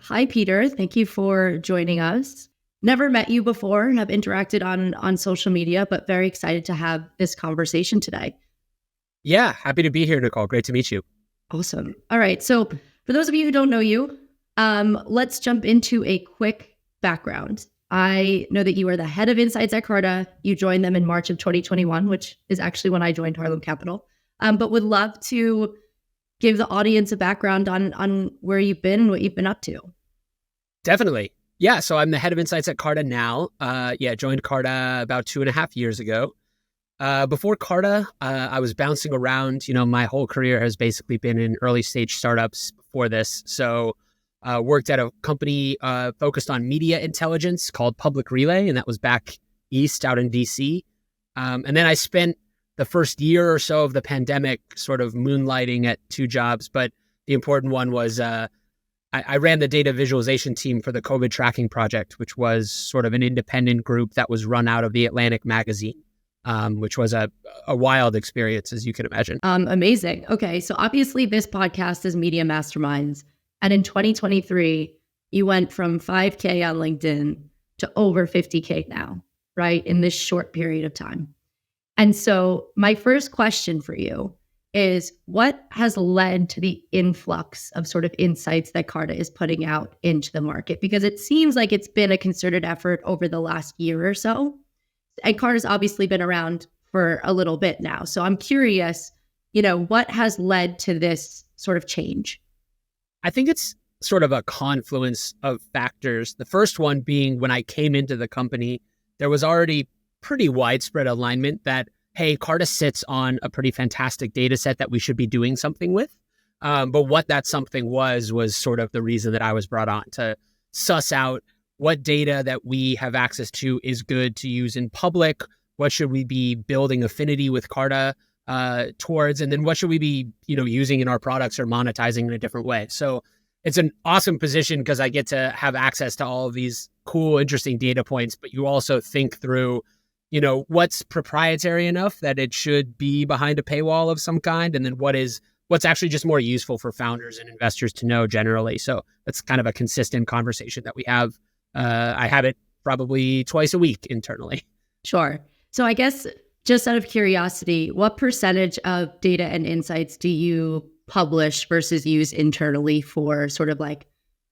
Hi, Peter. Thank you for joining us. Never met you before and have interacted on social media, but very excited to have this conversation today. Yeah, happy to be here, Nicole. Great to meet you. Awesome. All right. So for those of you who don't know you, let's jump into a quick background. I know that you are the head of insights at Carta. You joined them in March of 2021, which is actually when I joined Harlem Capital. But would love to give the audience a background on where you've been and what you've been up to. Definitely. Yeah, so I'm the head of insights at Carta now. Joined Carta about 2.5 years ago. Before Carta, I was bouncing around. My whole career has basically been in early stage startups before this. So worked at a company focused on media intelligence called Public Relay, and that was back east out in DC. And then I spent the first year or so of the pandemic sort of moonlighting at 2 jobs. But the important one was I ran the data visualization team for the COVID tracking project, which was sort of an independent group that was run out of the Atlantic magazine. Which was a wild experience, as you can imagine. Amazing. Okay, so obviously this podcast is Media Masterminds. And in 2023, you went from 5K on LinkedIn to over 50K now, right? In this short period of time. And so my first question for you is, what has led to the influx of sort of insights that Carta is putting out into the market? Because it seems like it's been a concerted effort over the last year or so. And Carta's obviously been around for a little bit now. So I'm curious, what has led to this sort of change? I think it's sort of a confluence of factors. The first one being when I came into the company, there was already pretty widespread alignment that, hey, Carta sits on a pretty fantastic data set that we should be doing something with. But what that something was sort of the reason that I was brought on to suss out what data that we have access to is good to use in public. What should we be building affinity with Carta towards? And then what should we be, using in our products or monetizing in a different way? So it's an awesome position because I get to have access to all of these cool, interesting data points, but you also think through, what's proprietary enough that it should be behind a paywall of some kind. And then what's actually just more useful for founders and investors to know generally. So that's kind of a consistent conversation that we have. I have it probably twice a week internally. Sure. So I guess just out of curiosity, what percentage of data and insights do you publish versus use internally for sort of like,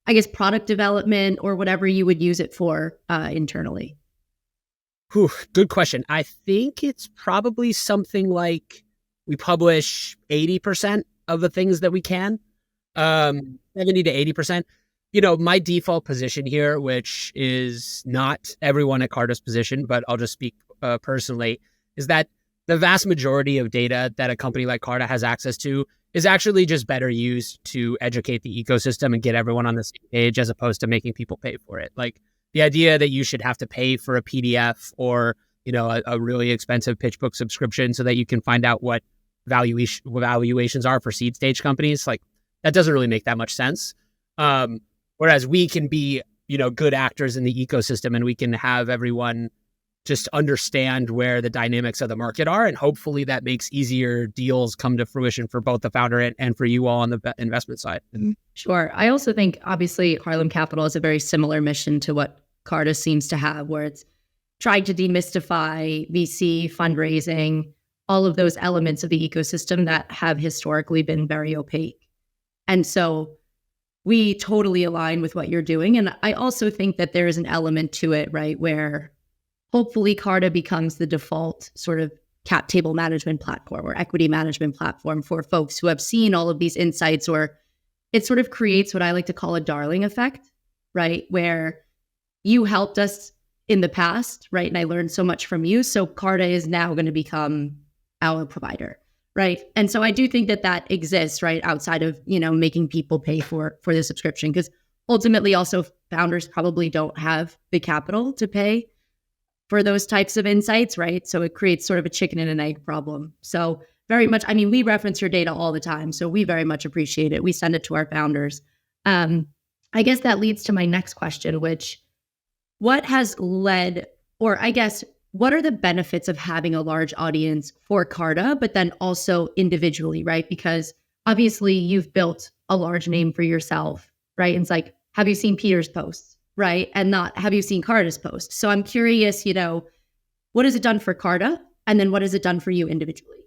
I guess, product development or whatever you would use it for internally? Good question. I think it's probably something like we publish 80% of the things that we can, 70 to 80%. My default position here, which is not everyone at Carta's position, but I'll just speak personally, is that the vast majority of data that a company like Carta has access to is actually just better used to educate the ecosystem and get everyone on the same page as opposed to making people pay for it. Like the idea that you should have to pay for a PDF or, a really expensive pitch book subscription so that you can find out what valuations are for seed stage companies, like that doesn't really make that much sense. Whereas we can be, good actors in the ecosystem and we can have everyone just understand where the dynamics of the market are. And hopefully that makes easier deals come to fruition for both the founder and for you all on the investment side. Sure. I also think, obviously, Harlem Capital is a very similar mission to what Carta seems to have, where it's trying to demystify VC fundraising, all of those elements of the ecosystem that have historically been very opaque. And so we totally align with what you're doing. And I also think that there is an element to it, right, where hopefully Carta becomes the default sort of cap table management platform or equity management platform for folks who have seen all of these insights, or it sort of creates what I like to call a darling effect, right, where you helped us in the past, right, and I learned so much from you. So Carta is now going to become our provider. Right. And so I do think that exists, right, outside of, making people pay for the subscription, because ultimately also founders probably don't have the capital to pay for those types of insights. Right. So it creates sort of a chicken and an egg problem. So very much, we reference your data all the time. So we very much appreciate it. We send it to our founders. I guess that leads to my next question, which what has led, or I guess, what are the benefits of having a large audience for Carta, but then also individually, right? Because obviously you've built a large name for yourself, right? And it's like have you seen Peter's posts, right? And not, have you seen Carta's post? So I'm curious, what has it done for Carta? And then what has it done for you individually?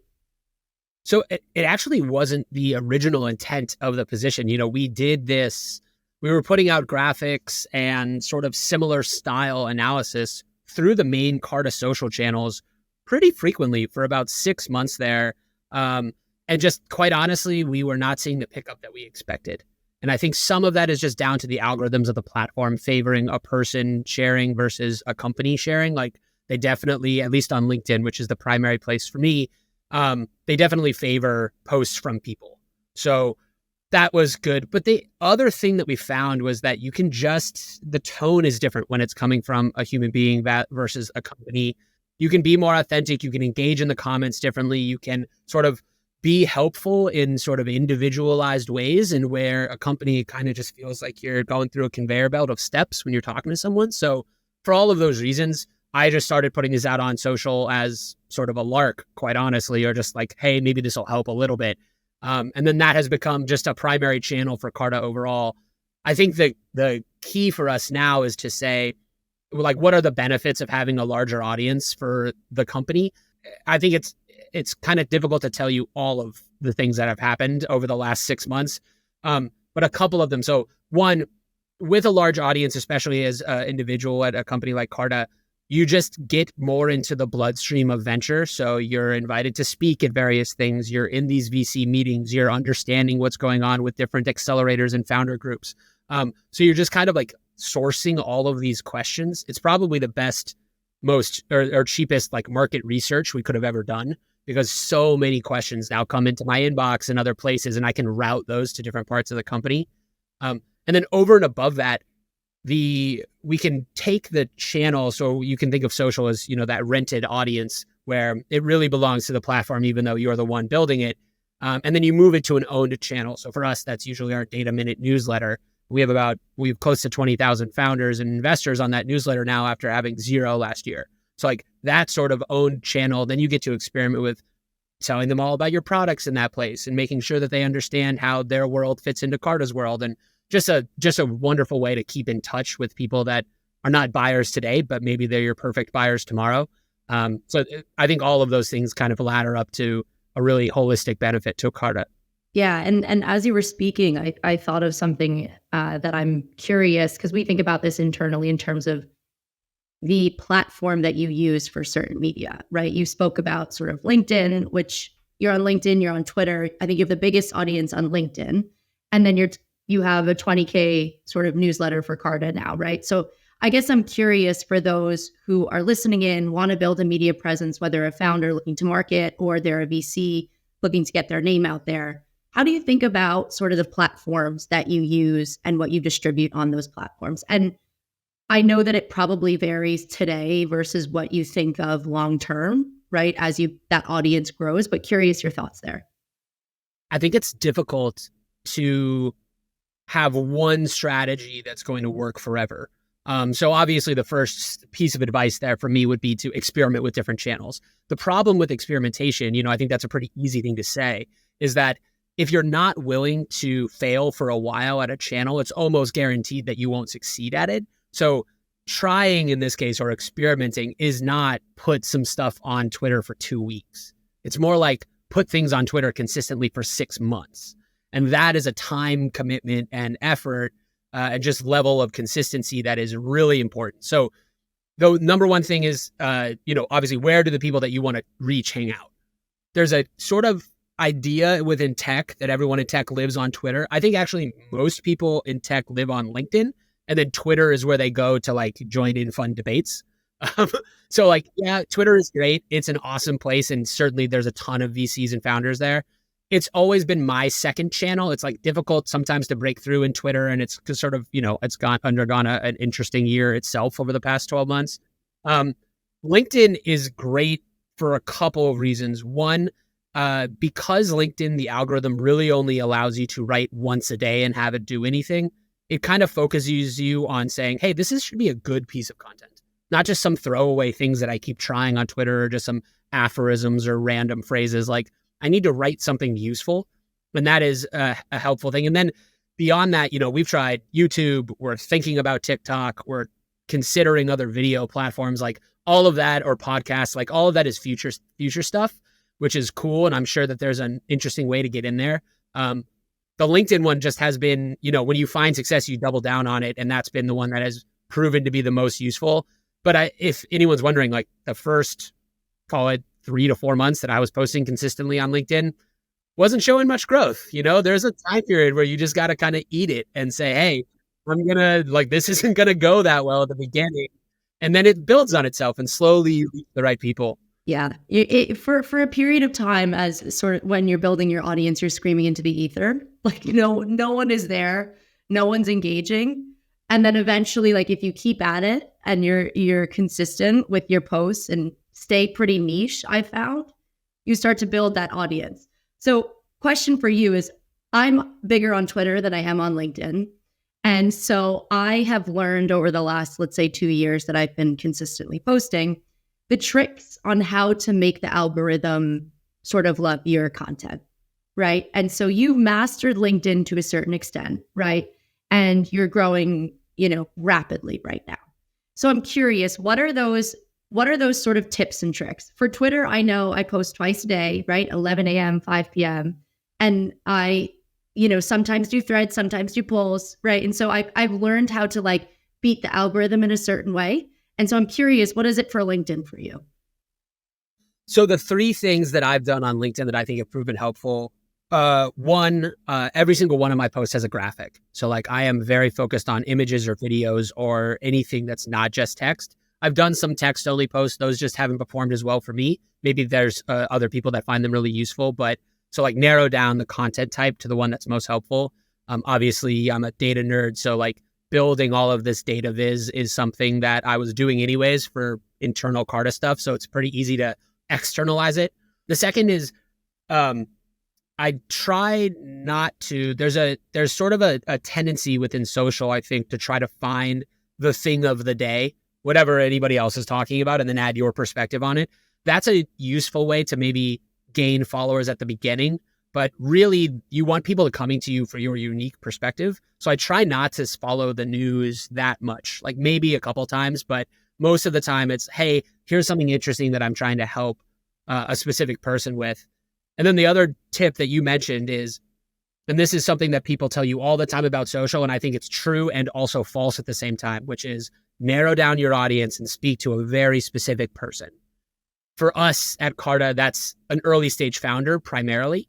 So it actually wasn't the original intent of the position. We did this, we were putting out graphics and sort of similar style analysis through the main Carta social channels pretty frequently for about 6 months there. And just quite honestly, we were not seeing the pickup that we expected. And I think some of that is just down to the algorithms of the platform favoring a person sharing versus a company sharing. Like they definitely, at least on LinkedIn, which is the primary place for me, they definitely favor posts from people. So that was good. But the other thing that we found was that the tone is different when it's coming from a human being versus a company. You can be more authentic. You can engage in the comments differently. You can sort of be helpful in sort of individualized ways, and where a company kind of just feels like you're going through a conveyor belt of steps when you're talking to someone. So for all of those reasons, I just started putting this out on social as sort of a lark, quite honestly, or just like, hey, maybe this will help a little bit. And then that has become just a primary channel for Carta overall. I think the key for us now is to say, like, what are the benefits of having a larger audience for the company? I think it's kind of difficult to tell you all of the things that have happened over the last 6 months, but a couple of them. So one, with a large audience, especially as an individual at a company like Carta, you just get more into the bloodstream of venture. So you're invited to speak at various things. You're in these VC meetings. You're understanding what's going on with different accelerators and founder groups. So you're just kind of like sourcing all of these questions. It's probably the best, most or cheapest like market research we could have ever done, because so many questions now come into my inbox and other places, and I can route those to different parts of the company. And then over and above that, we can take the channel. So you can think of social as, that rented audience where it really belongs to the platform, even though you're the one building it. And then you move it to an owned channel. So for us, that's usually our Data Minute newsletter. We have close to 20,000 founders and investors on that newsletter now after having 0 last year. So like that sort of owned channel, then you get to experiment with telling them all about your products in that place and making sure that they understand how their world fits into Carta's world. And just a wonderful way to keep in touch with people that are not buyers today, but maybe they're your perfect buyers tomorrow. So I think all of those things kind of ladder up to a really holistic benefit to Carta. Yeah. And as you were speaking, I thought of something that I'm curious, because we think about this internally in terms of the platform that you use for certain media, right? You spoke about sort of LinkedIn, which you're on LinkedIn, you're on Twitter. I think you have the biggest audience on LinkedIn. And then you have a 20K sort of newsletter for Carta now, right? So I guess I'm curious, for those who are listening in, want to build a media presence, whether a founder looking to market or they're a VC looking to get their name out there. How do you think about sort of the platforms that you use and what you distribute on those platforms? And I know that it probably varies today versus what you think of long term, right? As that audience grows, but curious your thoughts there. I think it's difficult to have one strategy that's going to work forever. So obviously the first piece of advice there for me would be to experiment with different channels. The problem with experimentation, I think that's a pretty easy thing to say, is that if you're not willing to fail for a while at a channel, it's almost guaranteed that you won't succeed at it. So trying in this case, or experimenting, is not put some stuff on Twitter for 2 weeks. It's more like put things on Twitter consistently for 6 months. And that is a time commitment and effort and just level of consistency that is really important. So the number one thing is, obviously, where do the people that you want to reach hang out? There's a sort of idea within tech that everyone in tech lives on Twitter. I think actually most people in tech live on LinkedIn, and then Twitter is where they go to like join in fun debates. So like, yeah, Twitter is great. It's an awesome place. And certainly there's a ton of VCs and founders there. It's always been my second channel. It's like difficult sometimes to break through in undergone an interesting year itself over the past 12 months. LinkedIn is great for a couple of reasons. One, because LinkedIn, the algorithm really only allows you to write once a day and have it do anything. It kind of focuses you on saying, hey, should be a good piece of content, not just some throwaway things that I keep trying on Twitter, or just some aphorisms or random phrases. Like, I need to write something useful, and that is a helpful thing. And then beyond that, we've tried YouTube, we're thinking about TikTok, we're considering other video platforms, like all of that, or podcasts, like all of that is future stuff, which is cool. And I'm sure that there's an interesting way to get in there. The LinkedIn one just has been, when you find success, you double down on it. And that's been the one that has proven to be the most useful. But if anyone's wondering, like the first, call it 3 to 4 months that I was posting consistently on LinkedIn, wasn't showing much growth. There's a time period where you just got to kind of eat it and say, hey, this isn't going to go that well at the beginning. And then it builds on itself and slowly you reach the right people. Yeah. For a period of time, as sort of when you're building your audience, you're screaming into the ether. Like, no one is there. No one's engaging. And then eventually, like if you keep at it and you're consistent with your posts and stay pretty niche, I found, you start to build that audience. So question for you is, I'm bigger on Twitter than I am on LinkedIn. And so I have learned over the last, let's say 2 years that I've been consistently posting, the tricks on how to make the algorithm sort of love your content, right? And so you've mastered LinkedIn to a certain extent, right? And you're growing, rapidly right now. So I'm curious, what are those sort of tips and tricks? For Twitter, I know I post twice a day, right? 11 a.m., 5 p.m. And I, sometimes do threads, sometimes do polls, right? And so I've learned how to like beat the algorithm in a certain way. And so I'm curious, what is it for LinkedIn for you? So the 3 things that I've done on LinkedIn that I think have proven helpful. One, every single one of my posts has a graphic. So like I am very focused on images or videos or anything that's not just text. I've done some text only posts. Those just haven't performed as well for me. Maybe there's other people that find them really useful, but so like narrow down the content type to the one that's most helpful. Obviously I'm a data nerd. So like building all of this data viz is something that I was doing anyways for internal Carta stuff. So it's pretty easy to externalize it. The second is, I try not to, there's sort of a tendency within social, I think, to try to find the thing of the day, whatever anybody else is talking about, and then add your perspective on it. That's a useful way to maybe gain followers at the beginning, but really you want people coming to you for your unique perspective. So I try not to follow the news that much, like maybe a couple times, but most of the time it's, hey, here's something interesting that I'm trying to help a specific person with. And then the other tip that you mentioned is, and this is something that people tell you all the time about social, and I think it's true and also false at the same time, which is narrow down your audience and speak to a very specific person. For us at Carta, that's an early stage founder primarily.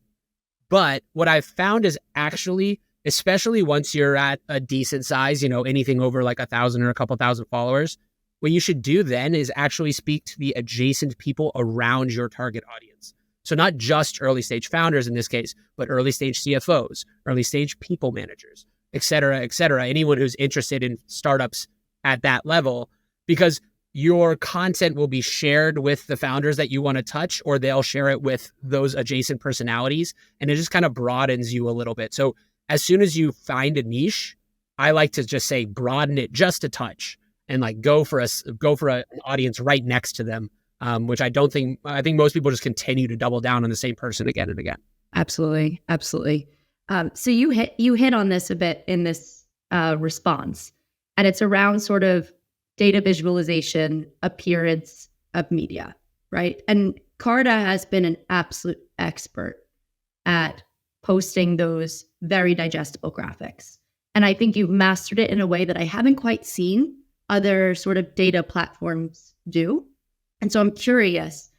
But what I've found is actually, especially once you're at a decent size, anything over like 1,000 or a couple thousand followers, what you should do then is actually speak to the adjacent people around your target audience. So not just early stage founders in this case, but early stage CFOs, early stage people managers, et cetera, anyone who's interested in startups at that level, because your content will be shared with the founders that you want to touch, or they'll share it with those adjacent personalities. And it just kind of broadens you a little bit. So as soon as you find a niche, I like to just say, broaden it just a touch and like go for an audience right next to them. Which I think most people just continue to double down on the same person again and again. Absolutely. So you hit on this a bit in this response, and it's around sort of data visualization, appearance of media, right? And Carta has been an absolute expert at posting those very digestible graphics. And I think you've mastered it in a way that I haven't quite seen other sort of data platforms do. And so I'm curious,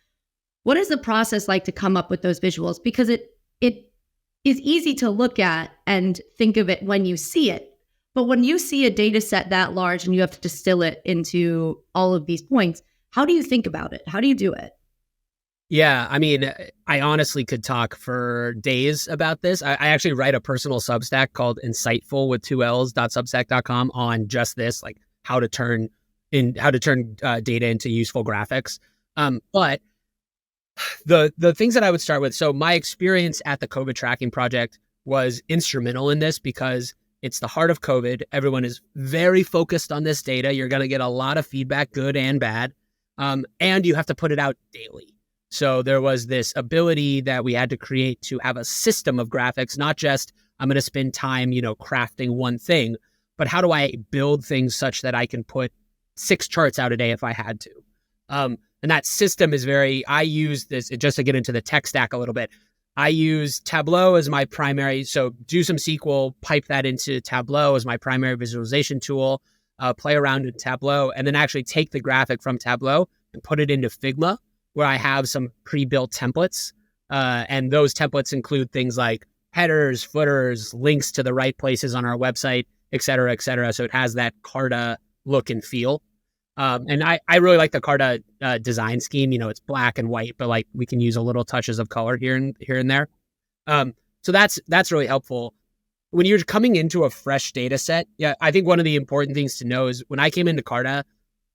what is the process like to come up with those visuals? Because it is easy to look at and think of it when you see it. But when you see a data set that large and you have to distill it into all of these points, how do you think about it? How do you do it? Yeah, I mean, I honestly could talk for days about this. I actually write a personal Substack called Insightful with 2 Ls.substack.com on just this, like how to turn data into useful graphics. But the things that I would start with, so my experience at the COVID tracking project was instrumental in this because it's the heart of COVID. Everyone is very focused on this data. You're going to get a lot of feedback, good and bad. And you have to put it out daily. So there was this ability that we had to create to have a system of graphics, not just I'm going to spend time, crafting one thing, but how do I build things such that I can put 6 charts out a day if I had to? And that system is I use this just to get into the tech stack a little bit. I use Tableau as my primary. So do some SQL, pipe that into Tableau as my primary visualization tool, play around in Tableau, and then actually take the graphic from Tableau and put it into Figma, where I have some pre-built templates. And those templates include things like headers, footers, links to the right places on our website, et cetera, et cetera. So it has that Carta look and feel. And I really like the Carta design scheme. It's black and white, but like we can use a little touches of color here and there. So that's really helpful. When you're coming into a fresh data set, I think one of the important things to know is when I came into Carta,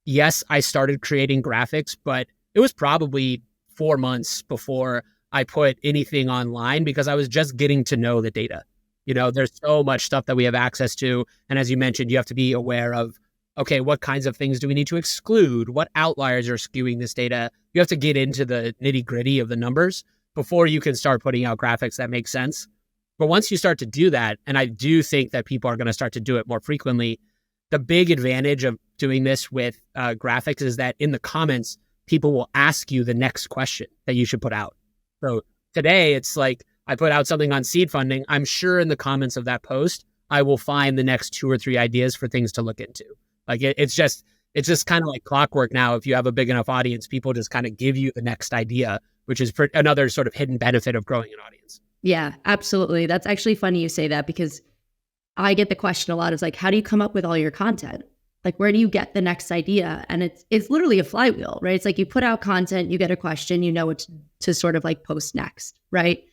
yes, I started creating graphics, but it was probably 4 months before I put anything online because I was just getting to know the data. There's so much stuff that we have access to. And as you mentioned, you have to be aware of, okay, what kinds of things do we need to exclude? What outliers are skewing this data? You have to get into the nitty gritty of the numbers before you can start putting out graphics that make sense. But once you start to do that, and I do think that people are going to start to do it more frequently, the big advantage of doing this with graphics is that in the comments, people will ask you the next question that you should put out. So today, it's like I put out something on seed funding. I'm sure in the comments of that post, I will find the next 2 or 3 ideas for things to look into. Like it's just kind of like clockwork now. If you have a big enough audience, people just kind of give you the next idea, which is another sort of hidden benefit of growing an audience. Yeah, absolutely. That's actually funny you say that because I get the question a lot. Is like, how do you come up with all your content? Like, where do you get the next idea? And it's literally a flywheel, right? It's like you put out content, you get a question, you know what to sort of like post next, right?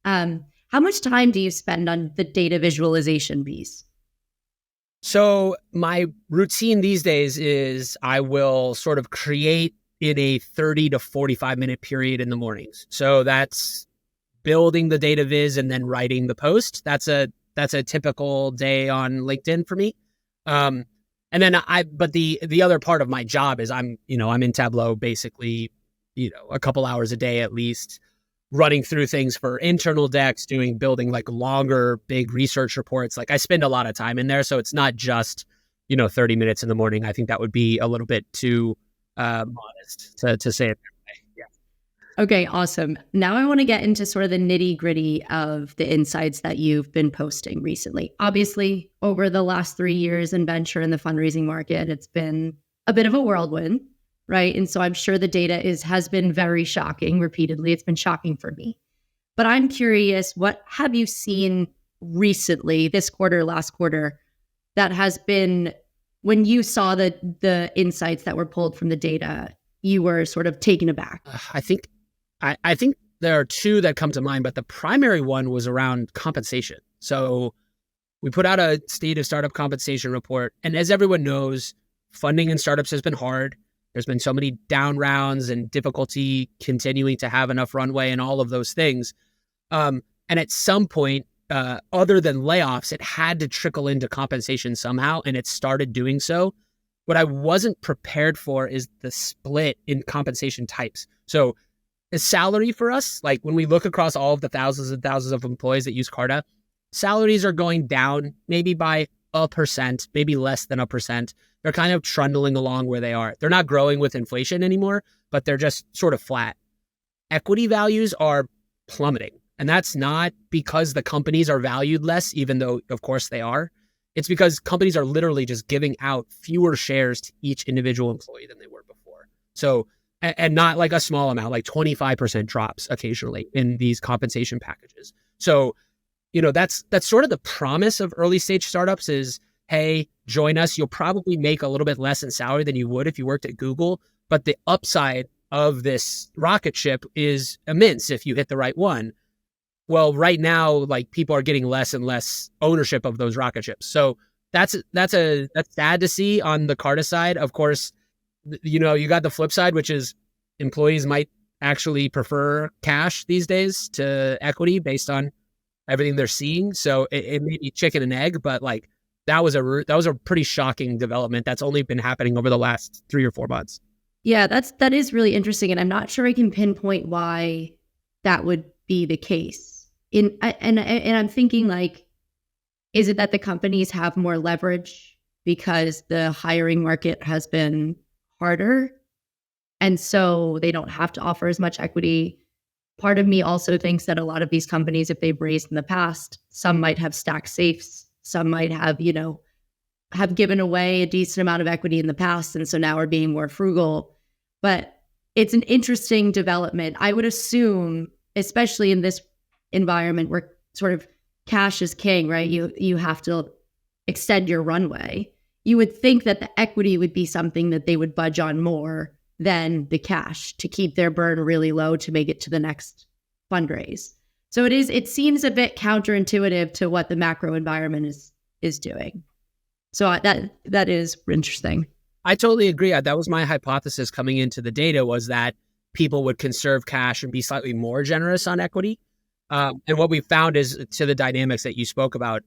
How much time do you spend on the data visualization piece? So my routine these days is I will sort of create in a 30 to 45 minute period in the mornings. So that's building the data viz and then writing the post. That's a typical day on LinkedIn for me. And then but the other part of my job is I'm in Tableau basically, a couple hours a day at least, running through things for internal decks, building like longer, big research reports. Like I spend a lot of time in there. So it's not just, 30 minutes in the morning. I think that would be a little bit too modest to say it that way. Yeah. Okay, awesome. Now I want to get into sort of the nitty gritty of the insights that you've been posting recently. Obviously, over the last 3 years in venture in the fundraising market, it's been a bit of a whirlwind, right? And so I'm sure the data has been very shocking repeatedly. It's been shocking for me. But I'm curious, what have you seen recently, this quarter, last quarter, that has been, when you saw the insights that were pulled from the data, you were sort of taken aback? I think there are 2 that come to mind, but the primary one was around compensation. So we put out a state of startup compensation report. And as everyone knows, funding in startups has been hard. There's been so many down rounds and difficulty continuing to have enough runway and all of those things. And at some point, other than layoffs, it had to trickle into compensation somehow, and it started doing so. What I wasn't prepared for is the split in compensation types. So a salary for us, like when we look across all of the thousands and thousands of employees that use Carta, salaries are going down maybe by 1%, maybe less than 1%. They're kind of trundling along where they are. They're not growing with inflation anymore, but they're just sort of flat. Equity values are plummeting. And that's not because the companies are valued less, even though, of course, they are. It's because companies are literally just giving out fewer shares to each individual employee than they were before. So, and not like a small amount, like 25% drops occasionally in these compensation packages. So, that's sort of the promise of early stage startups is, hey, join us. You'll probably make a little bit less in salary than you would if you worked at Google. But the upside of this rocket ship is immense if you hit the right one. Well, right now, like people are getting less and less ownership of those rocket ships. So that's sad to see on the Carta side. Of course, you got the flip side, which is employees might actually prefer cash these days to equity based on everything they're seeing. So it may be chicken and egg, but like that was a pretty shocking development that's only been happening over the last 3 or 4 months. Yeah, that is really interesting, and I'm not sure I can pinpoint why that would be the case. And I'm thinking like Is it that the companies have more leverage because the hiring market has been harder, and so they don't have to offer as much equity? Part of me also thinks that a lot of these companies, if they've raised in the past, some might have stacked safes, some might have, have given away a decent amount of equity in the past, and so now are being more frugal. But it's an interesting development. I would assume, especially in this environment where sort of cash is king, right? You have to extend your runway. You would think that the equity would be something that they would budge on more than the cash to keep their burn really low to make it to the next fundraise. So it seems a bit counterintuitive to what the macro environment is doing. So that is interesting. I totally agree. That was my hypothesis coming into the data, was that people would conserve cash and be slightly more generous on equity. And what we found is, to the dynamics that you spoke about,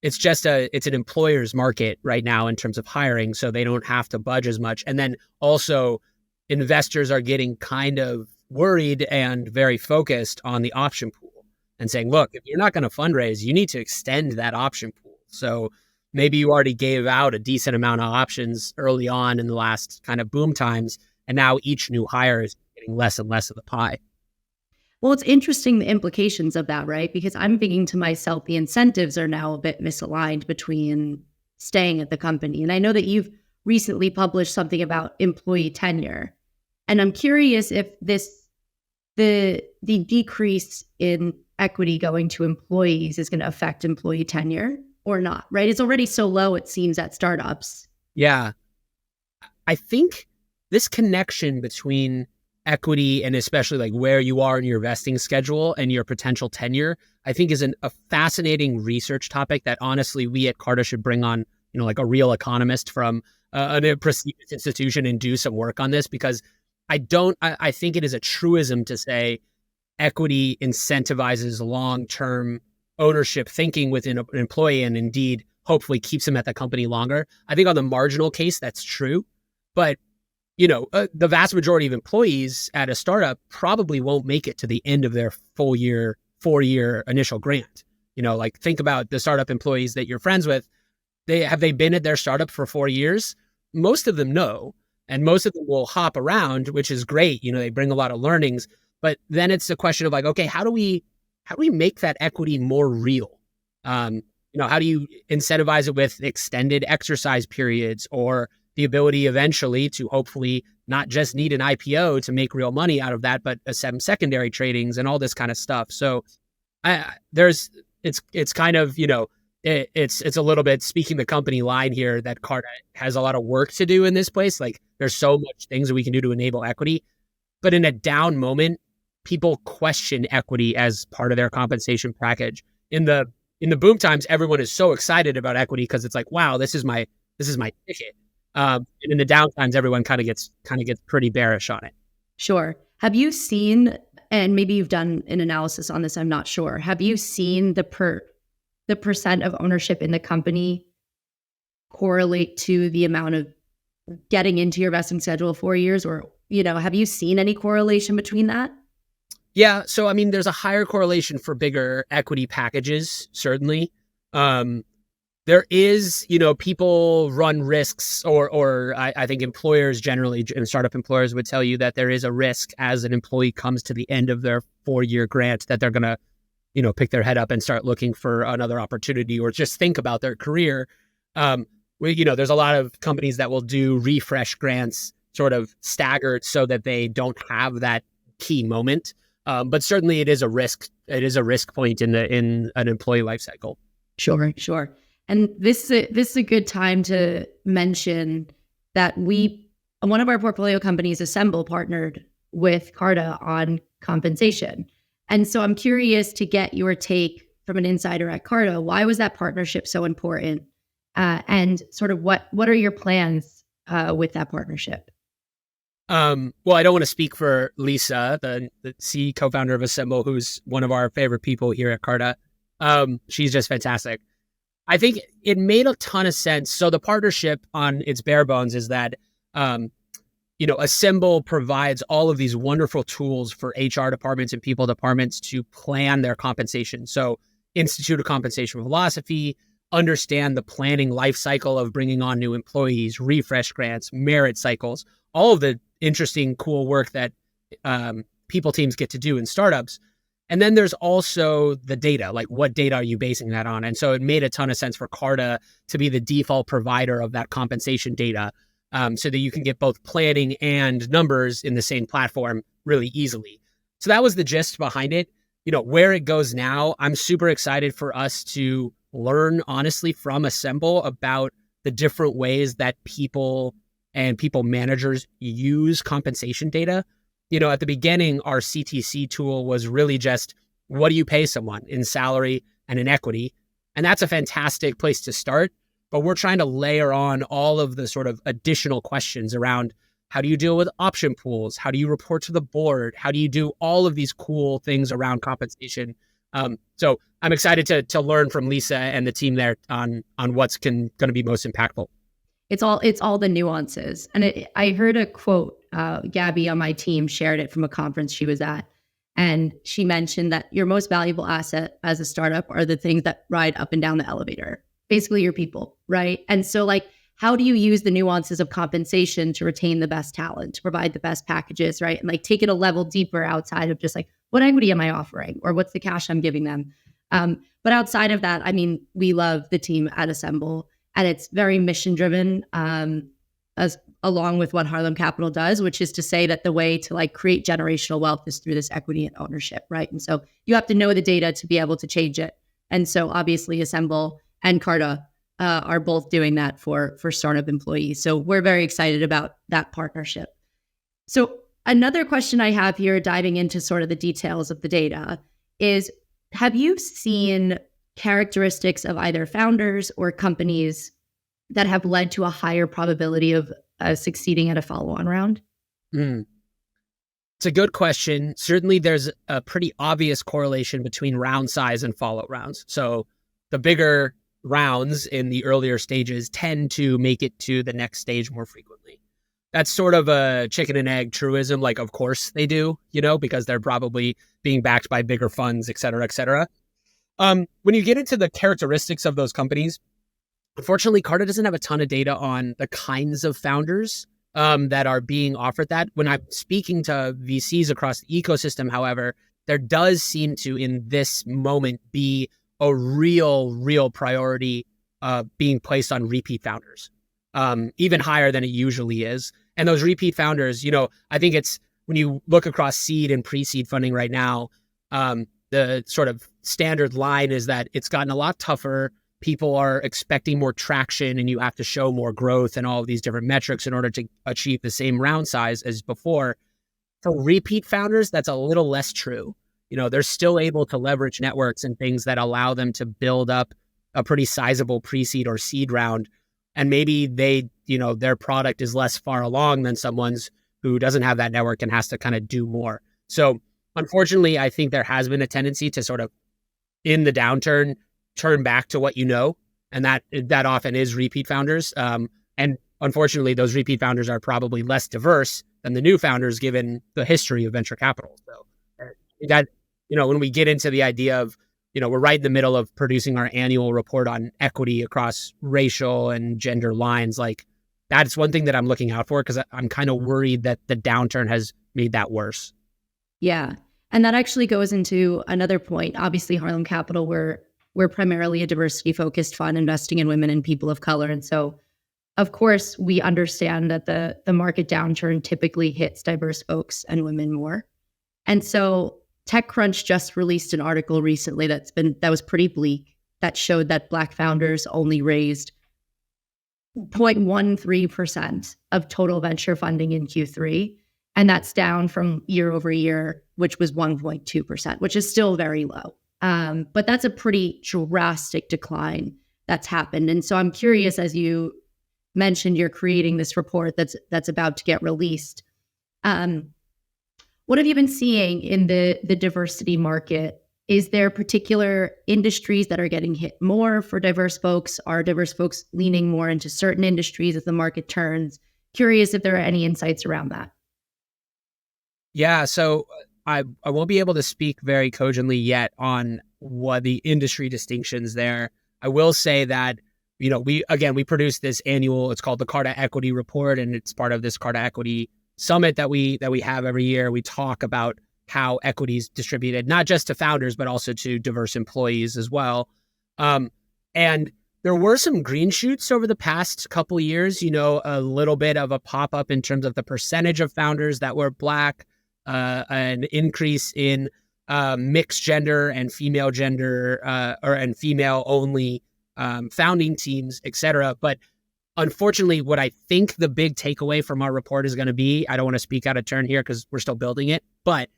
it's an employer's market right now in terms of hiring, so they don't have to budge as much. And then also investors are getting kind of worried and very focused on the option pool and saying, look, if you're not going to fundraise, you need to extend that option pool. So maybe you already gave out a decent amount of options early on in the last kind of boom times, and now each new hire is getting less and less of the pie. Well, it's interesting, the implications of that, right? Because I'm thinking to myself, the incentives are now a bit misaligned between staying at the company. And I know that you've recently published something about employee tenure. And I'm curious if the decrease in equity going to employees is going to affect employee tenure or not, right? It's already so low, it seems, at startups. Yeah. I think this connection between equity and especially like where you are in your vesting schedule and your potential tenure, I think is a fascinating research topic that honestly we at Carta should bring on, like a real economist from a prestigious institution and do some work on this, because I think it is a truism to say equity incentivizes long-term ownership thinking within an employee, and indeed hopefully keeps them at the company longer. I think on the marginal case, that's true. But, the vast majority of employees at a startup probably won't make it to the end of their 4-year initial grant. Like think about the startup employees that you're friends with. Have they been at their startup for 4 years? Most of them no. And most of them will hop around, which is great. They bring a lot of learnings. But then it's a question of like, okay, how do we make that equity more real? How do you incentivize it with extended exercise periods, or the ability eventually to hopefully not just need an IPO to make real money out of that, but some secondary tradings and all this kind of stuff. So it's kind of, it's a little bit speaking the company line here that Carta has a lot of work to do in this place. Like there's so much things that we can do to enable equity, but in a down moment, people question equity as part of their compensation package. In the boom times, everyone is so excited about equity because it's like, wow, this is my ticket. And in the down times, everyone kind of gets pretty bearish on it. Sure. Have you seen, and maybe you've done an analysis on this, I'm not sure. Have you seen the percent of ownership in the company correlate to the amount of getting into your vesting schedule 4 years, or, have you seen any correlation between that? Yeah. So, I mean, there's a higher correlation for bigger equity packages, certainly. There is, people run risks, or I think employers generally, and startup employers would tell you that there is a risk as an employee comes to the end of their 4-year grant that they're going to, pick their head up and start looking for another opportunity, or just think about their career. There's a lot of companies that will do refresh grants sort of staggered so that they don't have that key moment. But certainly it is a risk. It is a risk point in an employee life cycle. Sure. And this is a good time to mention that one of our portfolio companies, Assemble, partnered with Carta on compensation. And so I'm curious to get your take from an insider at Carta. Why was that partnership so important? And sort of what are your plans with that partnership? Well, I don't want to speak for Lisa, the co-founder of Assemble, who's one of our favorite people here at Carta. She's just fantastic. I think it made a ton of sense. So the partnership on its bare bones is that, Assemble provides all of these wonderful tools for HR departments and people departments to plan their compensation. So institute a compensation philosophy, understand the planning life cycle of bringing on new employees, refresh grants, merit cycles, all of the interesting, cool work that people teams get to do in startups. And then there's also the data, like what data are you basing that on? And so it made a ton of sense for Carta to be the default provider of that compensation data, so that you can get both planning and numbers in the same platform really easily. So that was the gist behind it. Where it goes now, I'm super excited for us to learn honestly from Assemble about the different ways that people and people managers use compensation data. At the beginning, our CTC tool was really just, what do you pay someone in salary and in equity? And that's a fantastic place to start. But we're trying to layer on all of the sort of additional questions around, how do you deal with option pools? How do you report to the board? How do you do all of these cool things around compensation? So I'm excited to learn from Lisa and the team there on what's going to be most impactful. It's all the nuances. And I heard a quote, Gabby on my team shared it from a conference she was at. And she mentioned that your most valuable asset as a startup are the things that ride up and down the elevator, basically your people, right? And so how do you use the nuances of compensation to retain the best talent, to provide the best packages, right? And take it a level deeper outside of just what equity am I offering or what's the cash I'm giving them? But outside of that, we love the team at Assemble. And it's very mission driven, as along with what Harlem Capital does, which is to say that the way to create generational wealth is through this equity and ownership, right? And so you have to know the data to be able to change it. And so obviously Assemble and Carta are both doing that for startup employees. So we're very excited about that partnership. So another question I have here, diving into sort of the details of the data, is have you seen characteristics of either founders or companies that have led to a higher probability of succeeding at a follow-on round? It's a good question. Certainly, there's a pretty obvious correlation between round size and follow rounds. So the bigger rounds in the earlier stages tend to make it to the next stage more frequently. That's sort of a chicken and egg truism. Of course they do, because they're probably being backed by bigger funds, et cetera, et cetera. When you get into the characteristics of those companies, unfortunately, Carta doesn't have a ton of data on the kinds of founders that are being offered that. When I'm speaking to VCs across the ecosystem, however, there does seem to, in this moment, be a real priority being placed on repeat founders, even higher than it usually is. And those repeat founders, I think it's, when you look across seed and pre-seed funding right now, the sort of standard line is that it's gotten a lot tougher. People are expecting more traction and you have to show more growth and all of these different metrics in order to achieve the same round size as before. For repeat founders, that's a little less true. They're still able to leverage networks and things that allow them to build up a pretty sizable pre-seed or seed round. And maybe their product is less far along than someone's who doesn't have that network and has to kind of do more. So unfortunately, I think there has been a tendency to sort of, in the downturn, turn back to what and that often is repeat founders. And unfortunately, those repeat founders are probably less diverse than the new founders, given the history of venture capital. So that, when we get into the idea of, we're right in the middle of producing our annual report on equity across racial and gender lines, that's one thing that I'm looking out for, because I'm kind of worried that the downturn has made that worse. Yeah. And that actually goes into another point. Obviously, Harlem Capital, we're primarily a diversity-focused fund investing in women and people of color. And so, of course, we understand that the market downturn typically hits diverse folks and women more. And so TechCrunch just released an article recently that was pretty bleak, that showed that Black founders only raised 0.13% of total venture funding in Q3. And that's down from year over year, which was 1.2%, which is still very low. But that's a pretty drastic decline that's happened. And so I'm curious, as you mentioned, you're creating this report that's about to get released. What have you been seeing in the diversity market? Is there particular industries that are getting hit more for diverse folks? Are diverse folks leaning more into certain industries as the market turns? Curious if there are any insights around that. Yeah, so I won't be able to speak very cogently yet on what the industry distinctions there. I will say that, we produce this annual, it's called the Carta Equity Report, and it's part of this Carta Equity Summit that we have every year. We talk about how equity is distributed, not just to founders, but also to diverse employees as well. And there were some green shoots over the past couple of years, a little bit of a pop-up in terms of the percentage of founders that were Black, an increase in mixed gender and female gender and female only founding teams, et cetera. But unfortunately, what I think the big takeaway from our report is going to be, I don't want to speak out of turn here because we're still building it, but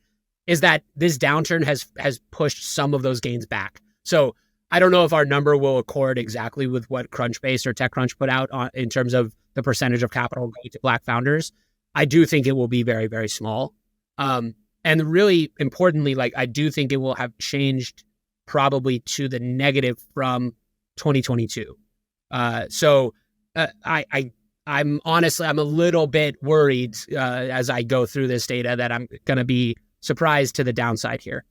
is that this downturn has pushed some of those gains back. So I don't know if our number will accord exactly with what Crunchbase or TechCrunch put out in terms of the percentage of capital going to Black founders. I do think it will be very, very small. And really importantly, I do think it will have changed probably to the negative from 2022. I'm honestly, I'm a little bit worried as I go through this data that I'm going to be surprised to the downside here.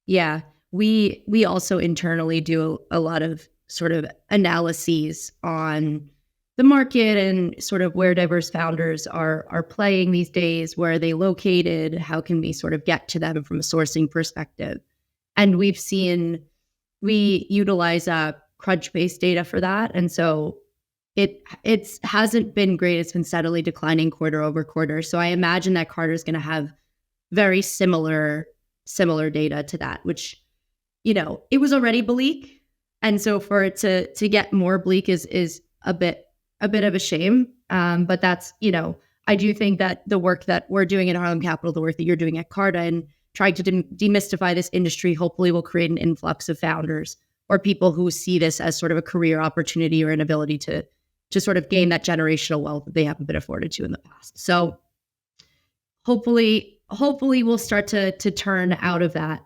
Yeah. We also internally do a lot of sort of analyses on the market and sort of where diverse founders are playing these days, where are they located, how can we sort of get to them from a sourcing perspective. And we utilize Crunchbase data for that. And so it hasn't been great. It's been steadily declining quarter over quarter. So I imagine that Carta is going to have very similar data to that, which, it was already bleak. And so for it to get more bleak is a bit of a shame. But that's, I do think that the work that we're doing at Harlem Capital, the work that you're doing at Carta and trying to demystify this industry, hopefully will create an influx of founders or people who see this as sort of a career opportunity or an ability to sort of gain that generational wealth that they haven't been afforded to in the past. So hopefully we'll start to turn out of that.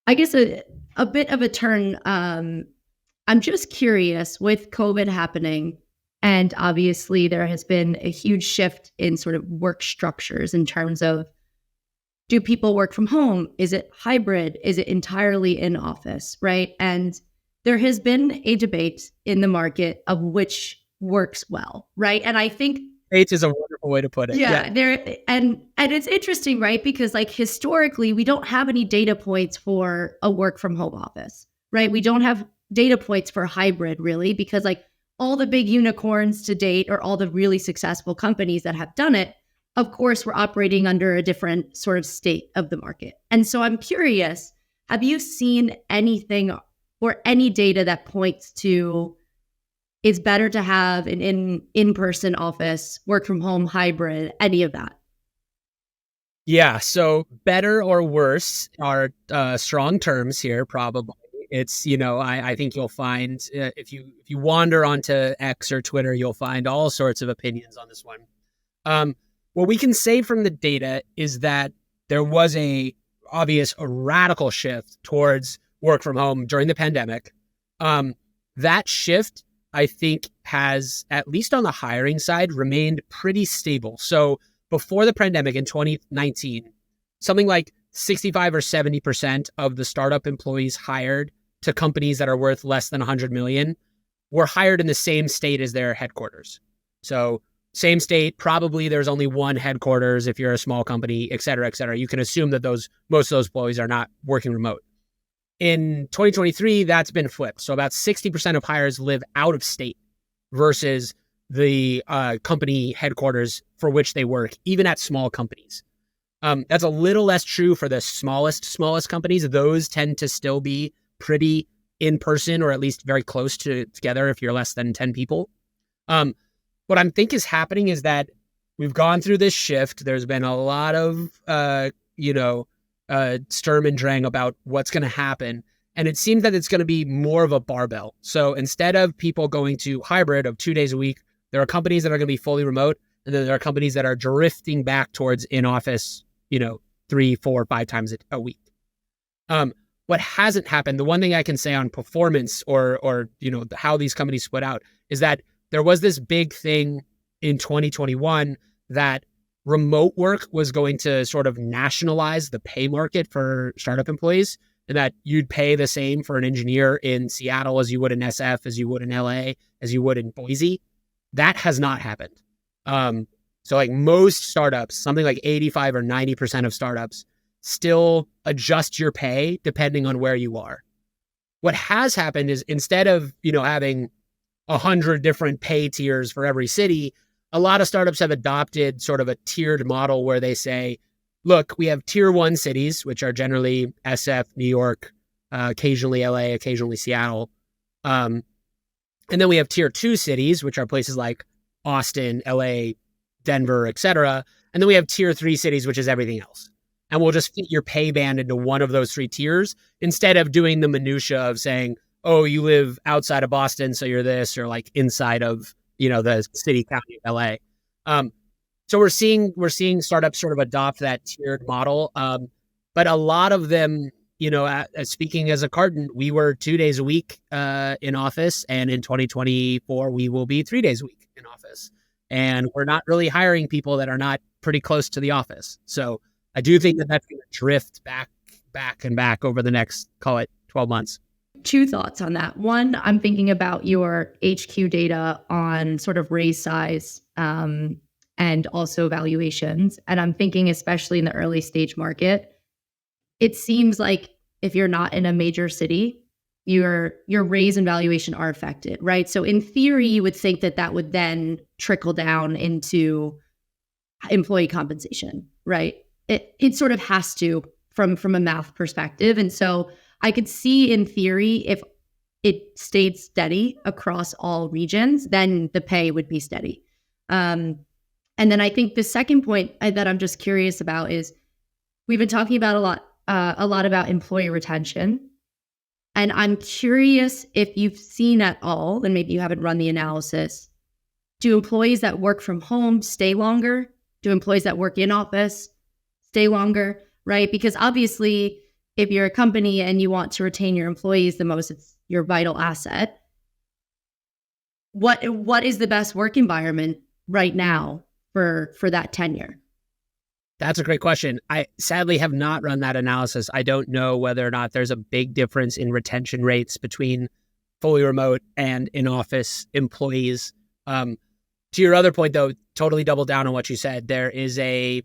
I guess a bit of a turn. I'm just curious, with COVID happening, and obviously there has been a huge shift in sort of work structures in terms of, do people work from home? Is it hybrid? Is it entirely in office, right? And there has been a debate in the market of which works well, right? And I think H is a wonderful way to put it. Yeah. And it's interesting, right? Because historically, we don't have any data points for a work from home office, right? We don't have data points for hybrid, really, because all the big unicorns to date, or all the really successful companies that have done it, of course, we're operating under a different sort of state of the market. And so I'm curious, have you seen anything or any data that points to it's better to have an in-person office, work from home, hybrid, any of that? Yeah. So better or worse are strong terms here, probably. It's, I think you'll find if you wander onto X or Twitter, you'll find all sorts of opinions on this one. What we can say from the data is that there was a radical shift towards work from home during the pandemic. That shift, I think, has, at least on the hiring side, remained pretty stable. So before the pandemic in 2019, something like 65 or 70% of the startup employees hired to companies that are worth less than 100 million were hired in the same state as their headquarters. So same state, probably there's only one headquarters if you're a small company, et cetera, et cetera. You can assume that most of those employees are not working remote. In 2023, that's been flipped. So about 60% of hires live out of state versus the company headquarters for which they work, even at small companies. That's a little less true for the smallest companies. Those tend to still be pretty in person, or at least very close together if you're less than 10 people. What I think is happening is that we've gone through this shift. There's been a lot of, sturm and drang about what's going to happen. And it seems that it's going to be more of a barbell. So instead of people going to hybrid of 2 days a week, there are companies that are going to be fully remote. And then there are companies that are drifting back towards in-office, 3, 4, 5 times a week. What hasn't happened, the one thing I can say on performance or how these companies split out, is that there was this big thing in 2021 that remote work was going to sort of nationalize the pay market for startup employees. and that you'd pay the same for an engineer in Seattle as you would in SF, as you would in LA, as you would in Boise. That has not happened. So like most startups, something like 85 or 90% of startups still adjust your pay depending on where you are. What has happened is instead of, having 100 different pay tiers for every city, a lot of startups have adopted sort of a tiered model where they say, look, we have tier 1 cities, which are generally SF, New York, occasionally LA, occasionally Seattle. And then we have tier 2 cities, which are places like Austin, LA, Denver, et cetera. And then we have tier 3 cities, which is everything else. And we'll just fit your pay band into one of those 3 tiers instead of doing the minutia of saying, oh, you live outside of Boston, so you're this, or like inside of, the city, county of LA. So we're seeing startups sort of adopt that tiered model. But a lot of them, speaking as a Cartan, we were 2 days a week in office. And in 2024, we will be 3 days a week in office. And we're not really hiring people that are not pretty close to the office. So I do think that that's going to drift back over the next, call it 12 months. 2 thoughts on that. One, I'm thinking about your HQ data on sort of raise size and also valuations. And I'm thinking, especially in the early stage market, it seems like if you're not in a major city, your raise and valuation are affected, right? So in theory, you would think that would then trickle down into employee compensation, right? It sort of has to from a math perspective. And so I could see in theory, if it stayed steady across all regions, then the pay would be steady. And then I think the second point that I'm just curious about is we've been talking about a lot about employee retention. And I'm curious if you've seen at all, and maybe you haven't run the analysis, do employees that work from home stay longer? Do employees that work in office stay longer, right? Because obviously, if you're a company and you want to retain your employees the most, it's your vital asset. What is the best work environment right now for that tenure? That's a great question. I sadly have not run that analysis. I don't know whether or not there's a big difference in retention rates between fully remote and in-office employees. To your other point, though, totally double down on what you said. There is a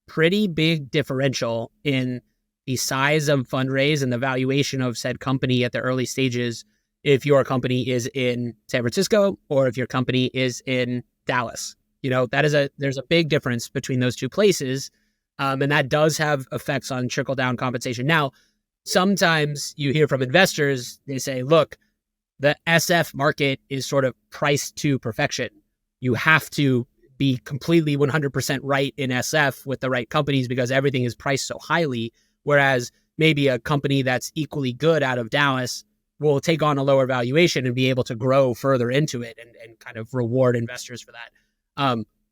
pretty big differential in the size of fundraise and the valuation of said company at the early stages if your company is in San Francisco or if your company is in Dallas. There's a big difference between those two places. And that does have effects on trickle-down compensation. Now, sometimes you hear from investors, they say, look, the SF market is sort of priced to perfection. You have to be completely 100% right in SF with the right companies because everything is priced so highly. Whereas maybe a company that's equally good out of Dallas will take on a lower valuation and be able to grow further into it and kind of reward investors for that.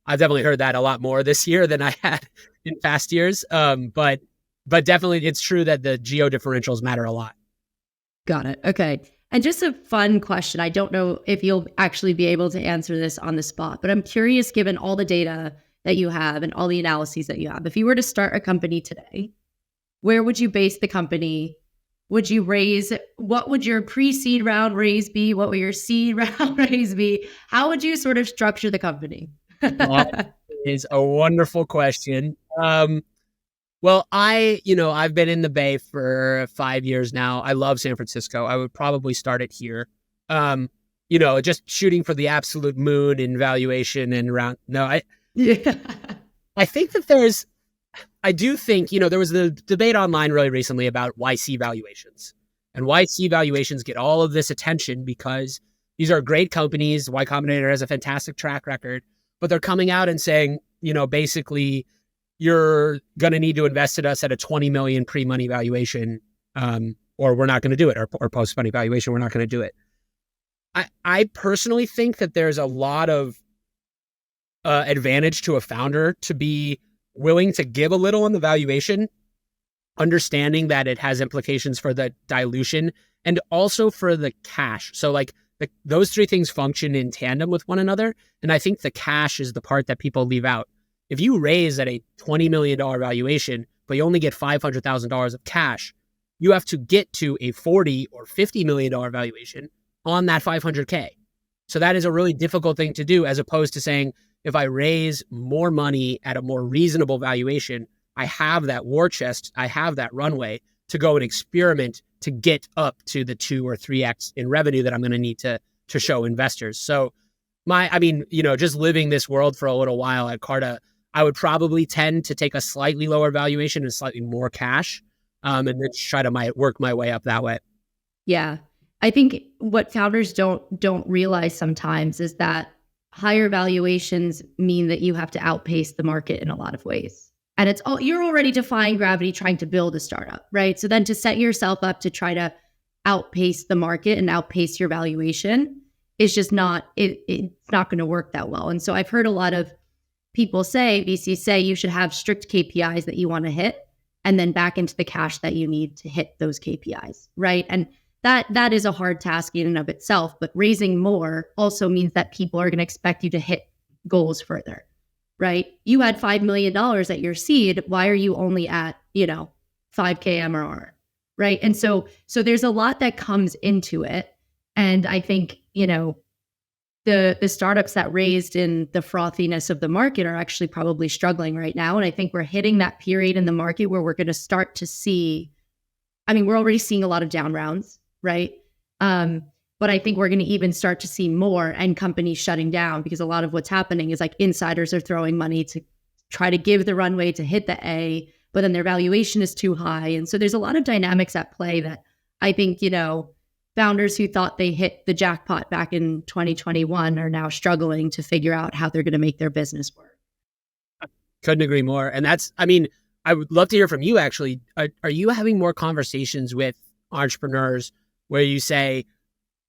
I've definitely heard that a lot more this year than I had in past years. But definitely it's true that the geo differentials matter a lot. Got it. Okay. And just a fun question. I don't know if you'll actually be able to answer this on the spot, but I'm curious, given all the data that you have and all the analyses that you have, if you were to start a company today, where would you base the company? Would you raise? What would your pre-seed round raise be? What would your seed round raise be? How would you sort of structure the company? That is a wonderful question. Well, I've been in the Bay for 5 years now. I love San Francisco. I would probably start it here. Just shooting for the absolute moon in valuation and around. No, I think that I do think, there was the debate online really recently about YC valuations. And YC valuations get all of this attention because these are great companies. Y Combinator has a fantastic track record, but they're coming out and saying, basically, you're going to need to invest in us at a 20 million pre-money valuation, or we're not going to do it, or post-money valuation, we're not going to do it. I personally think that there's a lot of advantage to a founder to be willing to give a little on the valuation, understanding that it has implications for the dilution and also for the cash. So those 3 things function in tandem with one another. And I think the cash is the part that people leave out. If you raise at a $20 million valuation, but you only get $500,000 of cash, you have to get to a 40 or $50 million valuation on that 500K. So that is a really difficult thing to do, as opposed to saying, if I raise more money at a more reasonable valuation, I have that war chest, I have that runway to go and experiment to get up to the 2 or 3x in revenue that I'm going to need to show investors. So just living this world for a little while at Carta, I would probably tend to take a slightly lower valuation and slightly more cash, and then try to work my way up that way. Yeah. I think what founders don't realize sometimes is that higher valuations mean that you have to outpace the market in a lot of ways. And you're already defying gravity trying to build a startup, right? So then to set yourself up to try to outpace the market and outpace your valuation is just it's not going to work that well. And so I've heard a lot of people say, VCs say, you should have strict KPIs that you want to hit and then back into the cash that you need to hit those KPIs, right? And that is a hard task in and of itself, but raising more also means that people are going to expect you to hit goals further, right? You had $5 million at your seed. Why are you only at, 5K MRR, right? And so there's a lot that comes into it. And I think, the startups that raised in the frothiness of the market are actually probably struggling right now. And I think we're hitting that period in the market where we're going to start to see, we're already seeing a lot of down rounds, right? But I think we're going to even start to see more and companies shutting down, because a lot of what's happening is like insiders are throwing money to try to give the runway to hit the A, but then their valuation is too high. And so there's a lot of dynamics at play that I think, founders who thought they hit the jackpot back in 2021 are now struggling to figure out how they're going to make their business work. Couldn't agree more. And I would love to hear from you, actually. Are you having more conversations with entrepreneurs where you say,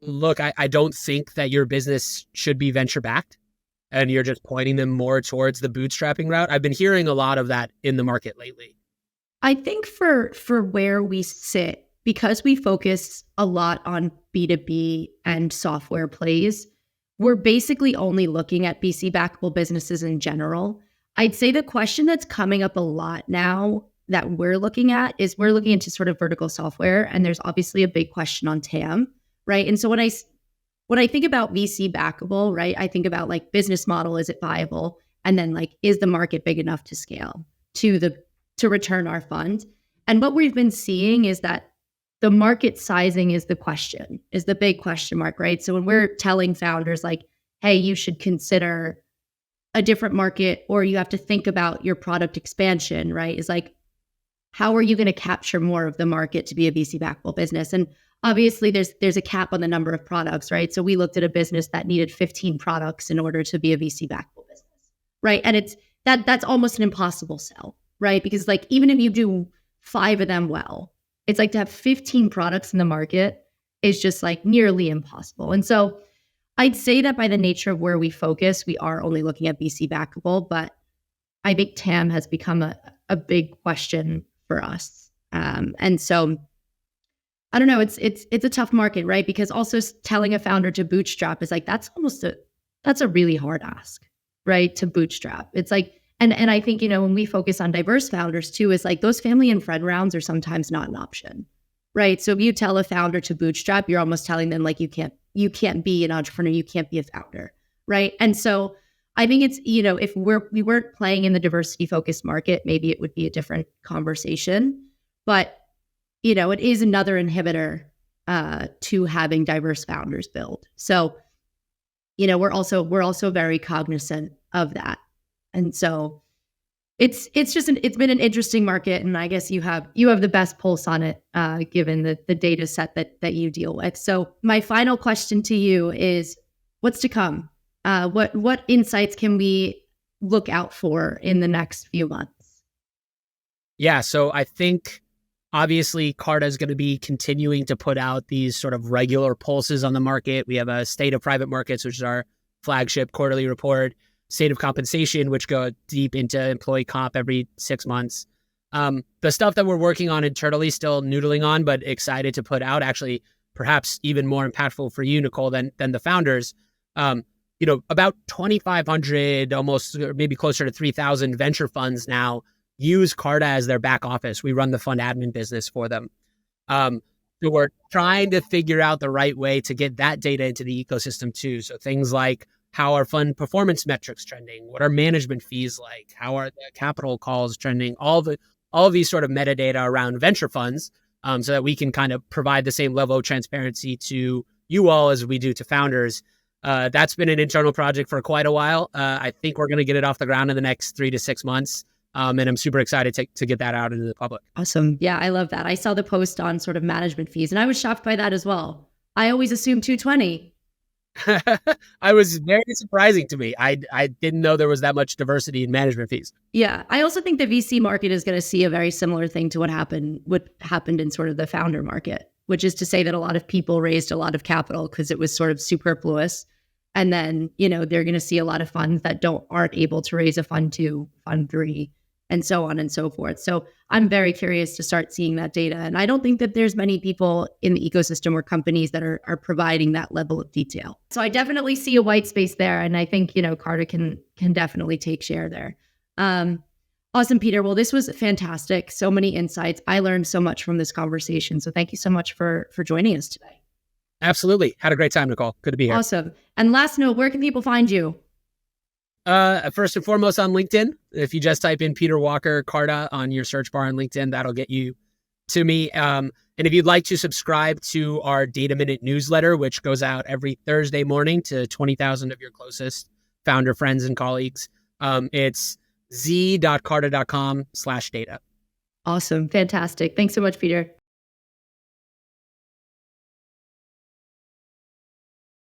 look, I don't think that your business should be venture backed, and you're just pointing them more towards the bootstrapping route? I've been hearing a lot of that in the market lately. I think for where we sit, because we focus a lot on B2B and software plays, we're basically only looking at VC backable businesses in general. I'd say the question that's coming up a lot now that we're looking at is we're looking into sort of vertical software, and there's obviously a big question on TAM, right? And so when I think about VC backable, right, I think about like business model, is it viable? And then like, is the market big enough to scale to return our fund? And what we've been seeing is that the market sizing is the big question mark, right? So when we're telling founders like, hey, you should consider a different market, or you have to think about your product expansion, right? Is like, how are you going to capture more of the market to be a VC backable business? And obviously there's a cap on the number of products, right? So we looked at a business that needed 15 products in order to be a VC backable business, right? And that's almost an impossible sell, right? Because like, even if you do 5 of them well, it's like to have 15 products in the market is just like nearly impossible. And so I'd say that by the nature of where we focus, we are only looking at VC backable, but I think TAM has become a big question for us. And so I don't know, it's a tough market, right? Because also telling a founder to bootstrap is like, that's a really hard ask, right? To bootstrap. It's like, and I think, when we focus on diverse founders too, is like those family and friend rounds are sometimes not an option, right? So if you tell a founder to bootstrap, you're almost telling them like, you can't be an entrepreneur, you can't be a founder, right? And so I think it's, if we weren't playing in the diversity focused market, maybe it would be a different conversation, but it is another inhibitor to having diverse founders build. So, we're also very cognizant of that. And so it's been an interesting market, and I guess you have the best pulse on it, given the data set that you deal with. So my final question to you is, what's to come? What insights can we look out for in the next few months? Yeah, so I think obviously Carta is going to be continuing to put out these sort of regular pulses on the market. We have a State of Private Markets, which is our flagship quarterly report. State of Compensation, which go deep into employee comp every 6 months. The stuff that we're working on internally, still noodling on, but excited to put out, actually perhaps even more impactful for you, Nicole, than the founders. About 2,500, almost maybe closer to 3,000 venture funds now use Carta as their back office. We run the fund admin business for them. So we're trying to figure out the right way to get that data into the ecosystem too. So things like how are fund performance metrics trending? What are management fees like? How are the capital calls trending? All of these sort of metadata around venture funds, so that we can kind of provide the same level of transparency to you all as we do to founders. That's been an internal project for quite a while. I think we're going to get it off the ground in the next 3 to 6 months. And I'm super excited to get that out into the public. Awesome. Yeah, I love that. I saw the post on sort of management fees, and I was shocked by that as well. I always assumed 220. I was very surprising to me. I didn't know there was that much diversity in management fees. Yeah, I also think the VC market is going to see a very similar thing to what happened in sort of the founder market, which is to say that a lot of people raised a lot of capital because it was sort of superfluous. And then, they're going to see a lot of funds that aren't able to raise a fund 2, fund 3, and so on and so forth. So I'm very curious to start seeing that data. And I don't think that there's many people in the ecosystem or companies that are providing that level of detail. So I definitely see a white space there. And I think, Carta can definitely take share there. Awesome, Peter. Well, this was fantastic. So many insights. I learned so much from this conversation. So thank you so much for joining us today. Absolutely. Had a great time, Nicole. Good to be here. Awesome. And last note, where can people find you? First and foremost on LinkedIn. If you just type in Peter Walker Carta on your search bar on LinkedIn, that'll get you to me. And if you'd like to subscribe to our Data Minute newsletter, which goes out every Thursday morning to 20,000 of your closest founder friends and colleagues, it's z.carta.com/data. Awesome. Fantastic. Thanks so much, Peter.